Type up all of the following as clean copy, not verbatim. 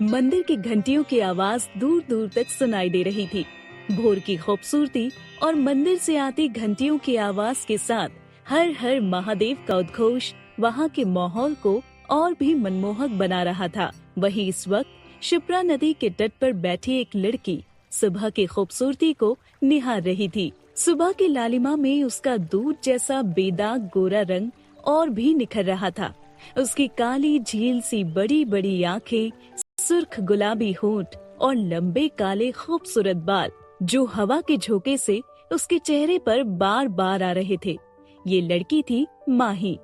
मंदिर की घंटियों की आवाज दूर दूर तक सुनाई दे रही थी। भोर की खूबसूरती और मंदिर से आती घंटियों की आवाज के साथ हर हर महादेव का उद्घोष वहाँ के माहौल को और भी मनमोहक बना रहा था। वहीं इस वक्त शिप्रा नदी के तट पर बैठी एक लड़की सुबह की खूबसूरती को निहार रही थी। सुबह की लालिमा में उसका दूध जैसा बेदाग गोरा रंग और भी निखर रहा था। उसकी काली झील सी बड़ी बड़ी आंखें, सुर्ख गुलाबी होंठ और लंबे काले खूबसूरत बाल जो हवा के झोंके से उसके चेहरे पर बार बार आ रहे थे। ये लड़की थी माही,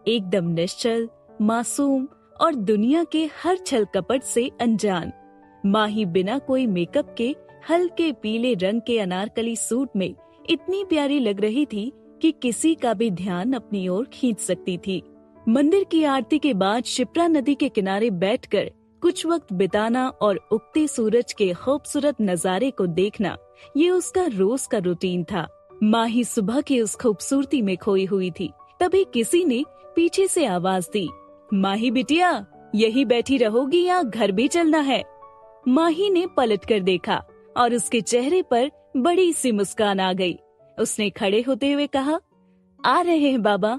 एकदम निश्चल, मासूम और दुनिया के हर छल कपट से अनजान। माही बिना कोई मेकअप के हल्के पीले रंग के अनारकली सूट में इतनी प्यारी लग रही थी कि किसी का भी ध्यान अपनी ओर खींच सकती थी। मंदिर की आरती के बाद शिप्रा नदी के किनारे बैठकर कुछ वक्त बिताना और उगते सूरज के खूबसूरत नजारे को देखना, ये उसका रोज का रूटीन था। माही सुबह की उस खूबसूरती में खोई हुई थी। तभी किसी ने पीछे से आवाज दी, माही बिटिया, यही बैठी रहोगी या घर भी चलना है? माही ने पलट कर देखा और उसके चेहरे पर बड़ी सी मुस्कान आ गई। उसने खड़े होते हुए कहा, आ रहे हैं बाबा।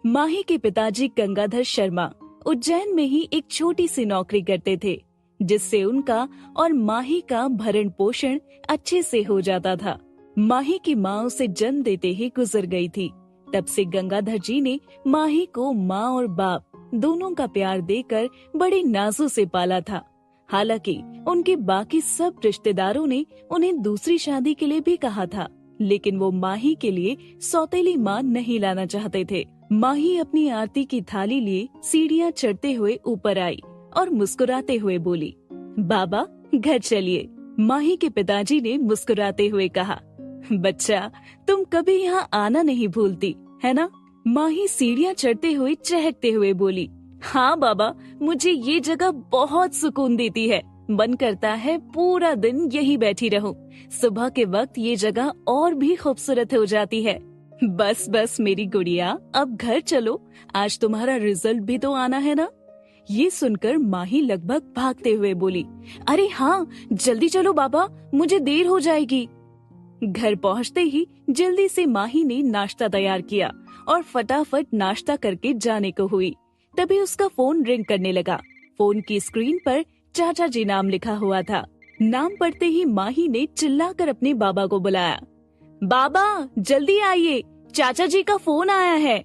माही के पिताजी गंगाधर शर्मा उज्जैन में ही एक छोटी सी नौकरी करते थे, जिससे उनका और माही का भरण पोषण अच्छे से हो जाता था। माही की माँ उसे जन्म देते ही गुजर गई थी। तब से गंगाधर जी ने माही को माँ और बाप दोनों का प्यार देकर बड़े नाजों से पाला था। हालांकि उनके बाकी सब रिश्तेदारों ने उन्हें दूसरी शादी के लिए भी कहा था, लेकिन वो माही के लिए सौतेली माँ नहीं लाना चाहते थे। माही अपनी आरती की थाली लिए सीढ़ियाँ चढ़ते हुए ऊपर आई और मुस्कुराते हुए बोली, बाबा घर चलिए। माही के पिताजी ने मुस्कुराते हुए कहा, बच्चा तुम कभी यहाँ आना नहीं भूलती है ना? माही सीढ़ियाँ चढ़ते हुए चहकते हुए बोली, हाँ बाबा, मुझे ये जगह बहुत सुकून देती है। मन करता है पूरा दिन यही बैठी रहूं। सुबह के वक्त ये जगह और भी खूबसूरत हो जाती है। बस बस मेरी गुड़िया, अब घर चलो, आज तुम्हारा रिजल्ट भी तो आना है ना? ये सुनकर माही लगभग भागते हुए बोली, अरे हाँ जल्दी चलो बाबा, मुझे देर हो जाएगी। घर पहुँचते ही जल्दी से माही ने नाश्ता तैयार किया और फटाफट नाश्ता करके जाने को हुई। तभी उसका फोन रिंग करने लगा। फोन की स्क्रीन पर चाचा जी नाम लिखा हुआ था। नाम पढ़ते ही माही ने चिल्लाकर अपने बाबा को बुलाया, बाबा जल्दी आइए, चाचा जी का फोन आया है।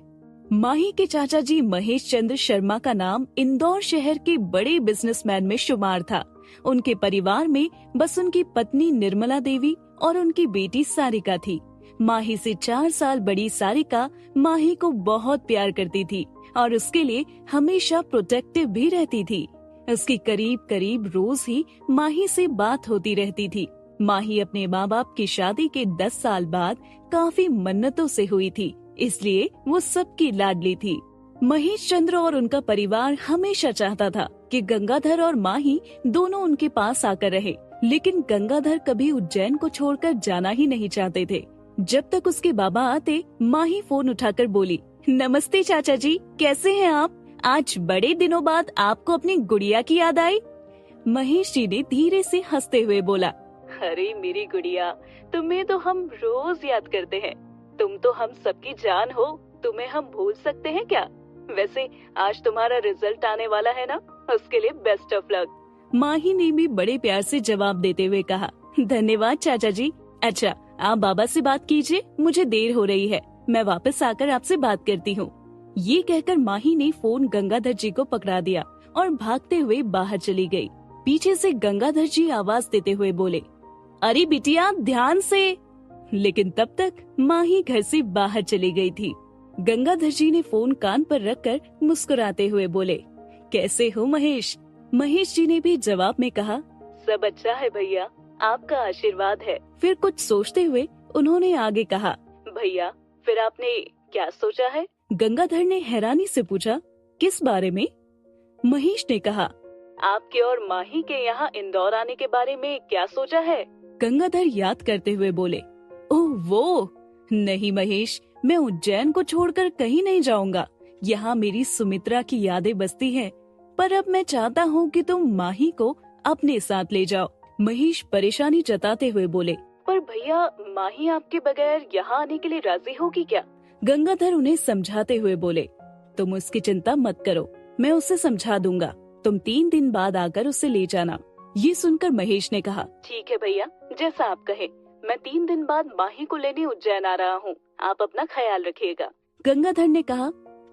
माही के चाचा जी महेश चंद्र शर्मा का नाम इंदौर शहर के बड़े बिजनेसमैन में शुमार था। उनके परिवार में बस उनकी पत्नी निर्मला देवी और उनकी बेटी सारिका थी। माही से 4 साल बड़ी सारिका माही को बहुत प्यार करती थी और उसके लिए हमेशा प्रोटेक्टिव भी रहती थी। उसकी करीब करीब रोज ही माही से बात होती रहती थी। माही अपने माँ बाप की शादी के 10 साल बाद काफी मन्नतों से हुई थी, इसलिए वो सबकी लाडली थी। महेश चंद्र और उनका परिवार हमेशा चाहता था कि गंगाधर और माही दोनों उनके पास आकर रहे, लेकिन गंगाधर कभी उज्जैन को छोड़कर जाना ही नहीं चाहते थे। जब तक उसके बाबा आते, माही फोन उठाकर बोली, नमस्ते चाचा जी, कैसे हैं आप? आज बड़े दिनों बाद आपको अपनी गुड़िया की याद आई? महेश जी ने धीरे से हंसते हुए बोला, अरे मेरी गुड़िया, तुम्हें तो हम रोज याद करते हैं। तुम तो हम सबकी जान हो, तुम्हें हम भूल सकते हैं क्या? वैसे आज तुम्हारा रिजल्ट आने वाला है ना, उसके लिए बेस्ट ऑफ लक। माही ने भी बड़े प्यार से जवाब देते हुए कहा, धन्यवाद चाचा जी। अच्छा आप बाबा से बात कीजिए, मुझे देर हो रही है, मैं वापस आकर आपसे बात करती हूँ। ये कहकर माही ने फोन गंगाधर जी को पकड़ा दिया और भागते हुए बाहर चली गई। पीछे से गंगाधर जी आवाज देते हुए बोले, अरे बिटिया ध्यान से। लेकिन तब तक माही घर से बाहर चली गई थी। गंगाधर जी ने फोन कान पर रखकर मुस्कुराते हुए बोले, कैसे हो महेश? महेश जी ने भी जवाब में कहा, सब अच्छा है भैया, आपका आशीर्वाद है। फिर कुछ सोचते हुए उन्होंने आगे कहा, भैया फिर आपने क्या सोचा है? गंगाधर ने हैरानी से पूछा, किस बारे में? महेश ने कहा, आपके और माही के यहाँ इंदौर आने के बारे में क्या सोचा है? गंगाधर याद करते हुए बोले, ओह वो नहीं महेश, मैं उज्जैन को छोड़कर कहीं नहीं जाऊंगा। यहाँ मेरी सुमित्रा की यादें बसती हैं, पर अब मैं चाहता हूँ कि तुम माही को अपने साथ ले जाओ। महेश परेशानी जताते हुए बोले, पर भैया माही आपके बगैर यहाँ आने के लिए राजी होगी क्या? गंगाधर उन्हें समझाते हुए बोले, तुम उसकी चिंता मत करो, मैं उसे समझा दूंगा। तुम 3 दिन बाद आकर उसे ले जाना। ये सुनकर महेश ने कहा, ठीक है भैया, जैसा आप कहे। मैं 3 दिन बाद माही को लेने उज्जैन आ रहा हूँ, आप अपना ख्याल रखिएगा। गंगाधर ने कहा,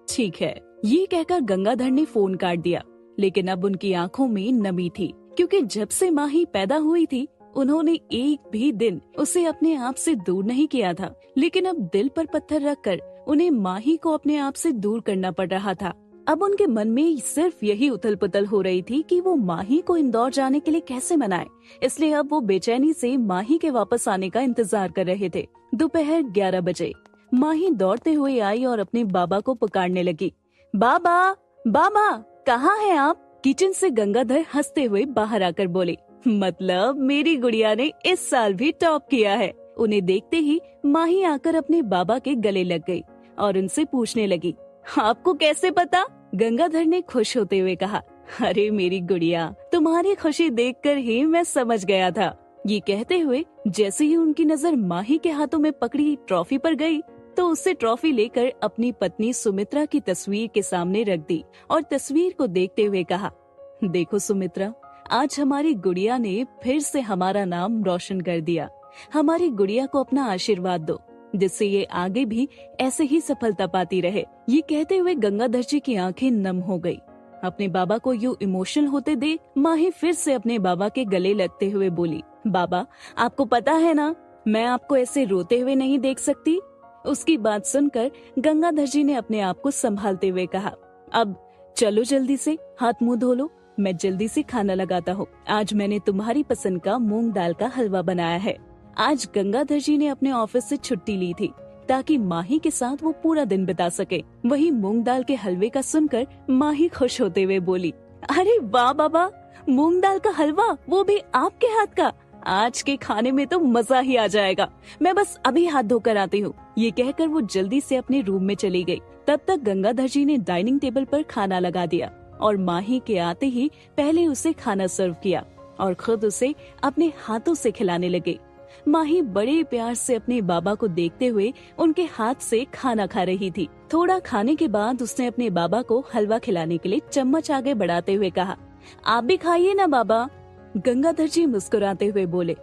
ठीक है। ये कहकर गंगाधर ने फोन काट दिया। लेकिन अब उनकी आंखों में नमी थी, क्योंकि जब से माही पैदा हुई थी उन्होंने एक भी दिन उसे अपने आप से दूर नहीं किया था। लेकिन अब दिल पर पत्थर रखकर उन्हें माही को अपने आप से दूर करना पड़ रहा था। अब उनके मन में सिर्फ यही उथल पुथल हो रही थी कि वो माही को इंदौर जाने के लिए कैसे मनाए। इसलिए अब वो बेचैनी से माही के वापस आने का इंतजार कर रहे थे। दोपहर 11 बजे माही दौड़ते हुए आई और अपने बाबा को पुकारने लगी। बाबा, बाबा, कहाँ हैं आप? किचन से गंगाधर हंसते हुए बाहर आकर बोले, मतलब मेरी गुड़िया ने इस साल भी टॉप किया है। उन्हें देखते ही माही आकर अपने बाबा के गले लग गई और उनसे पूछने लगी, आपको कैसे पता? गंगाधर ने खुश होते हुए कहा, अरे मेरी गुड़िया, तुम्हारी खुशी देखकर ही मैं समझ गया था। ये कहते हुए जैसे ही उनकी नजर माही के हाथों में पकड़ी ट्रॉफी पर गई तो उससे ट्रॉफी लेकर अपनी पत्नी सुमित्रा की तस्वीर के सामने रख दी और तस्वीर को देखते हुए कहा, देखो सुमित्रा, आज हमारी गुड़िया ने फिर से हमारा नाम रोशन कर दिया। हमारी गुड़िया को अपना आशीर्वाद दो, जिससे ये आगे भी ऐसे ही सफलता पाती रहे। ये कहते हुए गंगाधर जी की आंखें नम हो गई। अपने बाबा को यूं इमोशनल होते देख माही फिर से अपने बाबा के गले लगते हुए बोली, बाबा, आपको पता है ना, मैं आपको ऐसे रोते हुए नहीं देख सकती। उसकी बात सुनकर गंगाधर जी ने अपने आप को संभालते हुए कहा, अब चलो जल्दी से हाथ मुंह धो लो, मैं जल्दी से खाना लगाता हूँ। आज मैंने तुम्हारी पसंद का मूंग दाल का हलवा बनाया है। आज गंगाधर जी ने अपने ऑफिस से छुट्टी ली थी ताकि माही के साथ वो पूरा दिन बिता सके। वही मूंग दाल के हलवे का सुनकर माही खुश होते हुए बोली, अरे वाह बाबा, मूंग दाल का हलवा, वो भी आपके हाथ का। आज के खाने में तो मजा ही आ जाएगा। मैं बस अभी हाथ धोकर आती हूँ। ये कहकर वो जल्दी से अपने रूम में चली गई। तब तक गंगाधर जी ने डाइनिंग टेबल पर खाना लगा दिया और माही के आते ही पहले उसे खाना सर्व किया और खुद उसे अपने हाथों से खिलाने लगे। माही बड़े प्यार से अपने बाबा को देखते हुए उनके हाथ से खाना खा रही थी। थोड़ा खाने के बाद उसने अपने बाबा को हलवा खिलाने के लिए चम्मच आगे बढ़ाते हुए कहा, आप भी खाइए ना बाबा। गंगाधर जी मुस्कुराते हुए बोले,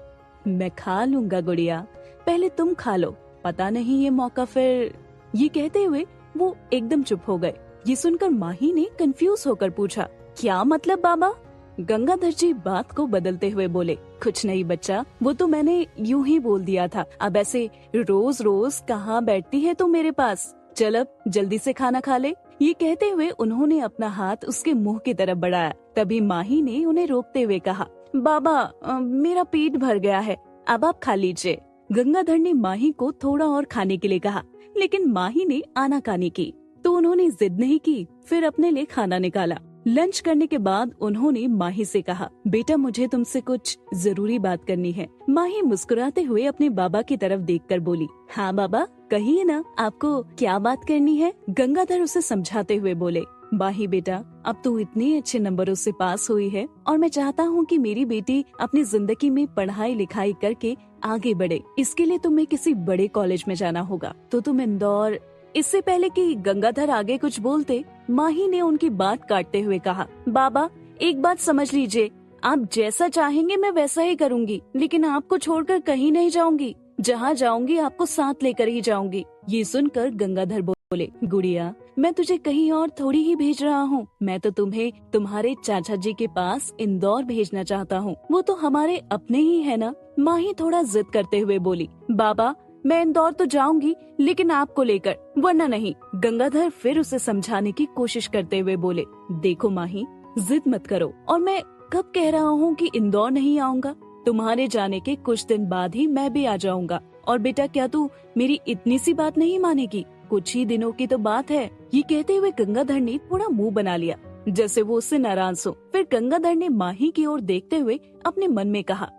मैं खा लूंगा गुड़िया, पहले तुम खा लो, पता नहीं ये मौका फिर। ये कहते हुए वो एकदम चुप हो गए। ये सुनकर माही ने कंफ्यूज होकर पूछा, क्या मतलब बाबा? गंगाधर जी बात को बदलते हुए बोले, कुछ नहीं बच्चा, वो तो मैंने यूं ही बोल दिया था। अब ऐसे रोज रोज कहाँ बैठती है तू मेरे पास? चल अब जल्दी से खाना खा ले। ये कहते हुए उन्होंने अपना हाथ उसके मुंह की तरफ बढ़ाया। तभी माही ने उन्हें रोकते हुए कहा, बाबा, मेरा पेट भर गया है, अब आप खा लीजिए। गंगाधर ने माही को थोड़ा और खाने के लिए कहा, लेकिन माही ने आनाकानी की तो उन्होंने जिद नहीं की, फिर अपने लिए खाना निकाला। लंच करने के बाद उन्होंने माही से कहा, बेटा मुझे तुमसे कुछ जरूरी बात करनी है। माही मुस्कुराते हुए अपने बाबा की तरफ देखकर बोली, हाँ बाबा, कहिए ना, आपको क्या बात करनी है? गंगाधर उसे समझाते हुए बोले, माही बेटा, अब तू इतने अच्छे नंबरों से पास हुई है और मैं चाहता हूँ कि मेरी बेटी अपनी जिंदगी में पढ़ाई लिखाई करके आगे बढ़े। इसके लिए तुम्हें किसी बड़े कॉलेज में जाना होगा, तो तुम इंदौर। इससे पहले कि गंगाधर आगे कुछ बोलते, माही ने उनकी बात काटते हुए कहा, बाबा एक बात समझ लीजिए, आप जैसा चाहेंगे मैं वैसा ही करूँगी, लेकिन आपको छोड़कर कहीं नहीं जाऊंगी। जहाँ जाऊंगी आपको साथ लेकर ही जाऊंगी। ये सुनकर गंगाधर बोले, गुड़िया, मैं तुझे कहीं और थोड़ी ही भेज रहा हूँ, मैं तो तुम्हें तुम्हारे चाचा जी के पास इंदौर भेजना चाहता हूँ, वो तो हमारे अपने ही है ना। माही थोड़ा जिद करते हुए बोली, बाबा मैं इंदौर तो जाऊंगी, लेकिन आपको लेकर, वरना नहीं। गंगाधर फिर उसे समझाने की कोशिश करते हुए बोले, देखो माही, जिद मत करो, और मैं कब कह रहा हूँ कि इंदौर नहीं आऊंगा? तुम्हारे जाने के कुछ दिन बाद ही मैं भी आ जाऊंगा। और बेटा क्या तू मेरी इतनी सी बात नहीं मानेगी? कुछ ही दिनों की तो बात है। ये कहते हुए गंगाधर ने थोड़ा मुंह बना लिया जैसे वो उससे नाराज हो। फिर गंगाधर ने माही की ओर देखते हुए अपने मन में कहा,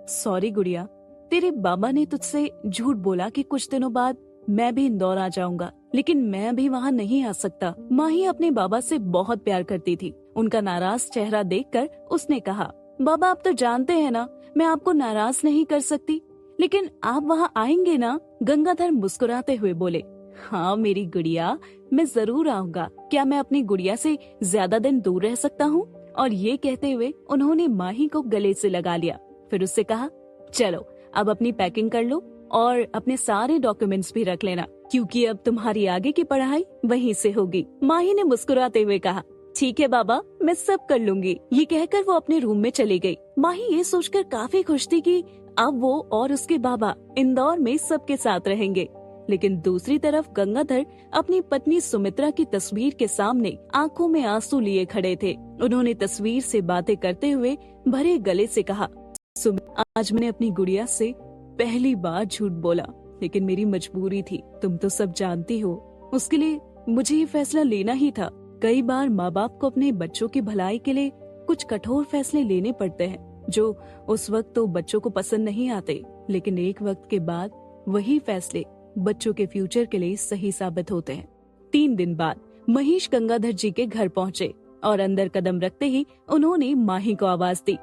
सॉरी गुड़िया, तेरे बाबा ने तुझसे झूठ बोला कि कुछ दिनों बाद मैं भी इंदौर आ जाऊंगा, लेकिन मैं अभी वहाँ नहीं आ सकता। माही अपने बाबा से बहुत प्यार करती थी। उनका नाराज चेहरा देखकर उसने कहा, बाबा आप तो जानते हैं ना, मैं आपको नाराज नहीं कर सकती, लेकिन आप वहाँ आएंगे ना? गंगाधर मुस्कुराते हुए बोले। हाँ मेरी गुड़िया, मैं जरूर आऊंगा। क्या मैं अपनी गुड़िया से ज्यादा दिन दूर रह सकता हूँ? और ये कहते हुए उन्होंने माही को गले से लगा लिया। फिर उससे कहा, चलो अब अपनी पैकिंग कर लो और अपने सारे डॉक्यूमेंट्स भी रख लेना, क्योंकि अब तुम्हारी आगे की पढ़ाई वहीं से होगी। माही ने मुस्कुराते हुए कहा, ठीक है बाबा, मैं सब कर लूंगी। ये कहकर वो अपने रूम में चली गई। माही ये सोचकर काफी खुश थी कि अब वो और उसके बाबा इंदौर में सबके साथ रहेंगे। लेकिन दूसरी तरफ गंगाधर अपनी पत्नी सुमित्रा की तस्वीर के सामने आंखों में आंसू लिए खड़े थे। उन्होंने तस्वीर से बातें करते हुए भरे गले से कहा, सुमित्रा, आज मैंने अपनी गुड़िया से पहली बार झूठ बोला, लेकिन मेरी मजबूरी थी। तुम तो सब जानती हो, उसके लिए मुझे ये फैसला लेना ही था। कई बार माँ बाप को अपने बच्चों की भलाई के लिए कुछ कठोर फैसले लेने पड़ते हैं, जो उस वक्त तो बच्चों को पसंद नहीं आते, लेकिन एक वक्त के बाद वही फैसले बच्चों के फ्यूचर के लिए सही साबित होते हैं। 3 दिन बाद महेश गंगाधर जी के घर पहुँचे और अंदर कदम रखते ही उन्होंने माही को आवाज दी।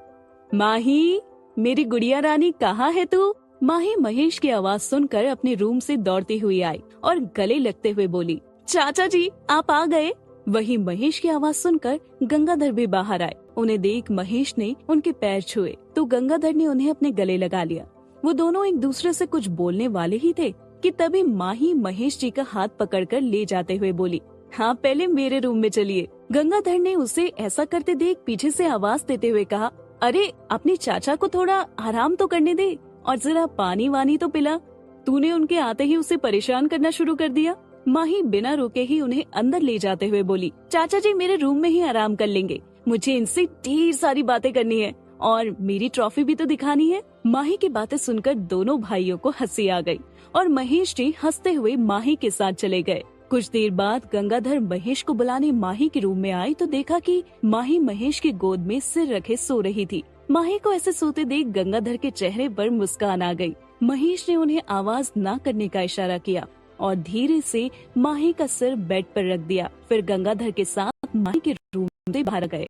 माही, मेरी गुड़िया रानी, कहाँ है तू? माही महेश की आवाज सुनकर अपने रूम से दौड़ती हुई आई और गले लगते हुए बोली, चाचा जी आप आ गए। वहीं महेश की आवाज सुनकर गंगाधर भी बाहर आए। उन्हें देख महेश ने उनके पैर छुए तो गंगाधर ने उन्हें अपने गले लगा लिया। वो दोनों एक दूसरे से कुछ बोलने वाले ही थे कि तभी माही महेश जी का हाथ पकड़कर ले जाते हुए बोली, हाँ पहले मेरे रूम में चलिए। गंगाधर ने उसे ऐसा करते देख पीछे से आवाज देते हुए कहा, अरे अपने चाचा को थोड़ा आराम तो करने दे और जरा पानी वानी तो पिला। तूने उनके आते ही उसे परेशान करना शुरू कर दिया। माही बिना रुके ही उन्हें अंदर ले जाते हुए बोली, चाचा जी मेरे रूम में ही आराम कर लेंगे, मुझे इनसे ढेर सारी बातें करनी है और मेरी ट्रॉफी भी तो दिखानी है। माही की बातें सुनकर दोनों भाइयों को हंसी आ गई और महेश जी हंसते हुए माही के साथ चले गए। कुछ देर बाद गंगाधर महेश को बुलाने माही के रूम में आई तो देखा कि माही महेश की गोद में सिर रखे सो रही थी। माही को ऐसे सोते देख गंगाधर के चेहरे पर मुस्कान आ गई। महेश ने उन्हें आवाज न करने का इशारा किया और धीरे से माही का सिर बेड पर रख दिया। फिर गंगाधर के साथ माही के रूम से बाहर गए।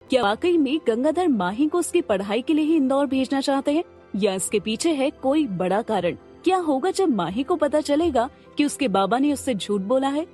क्या वाकई में गंगाधर माही को उसकी पढ़ाई के लिए ही इंदौर भेजना चाहते हैं या इसके पीछे है कोई बड़ा कारण? क्या होगा जब माही को पता चलेगा कि उसके बाबा ने उससे झूठ बोला है?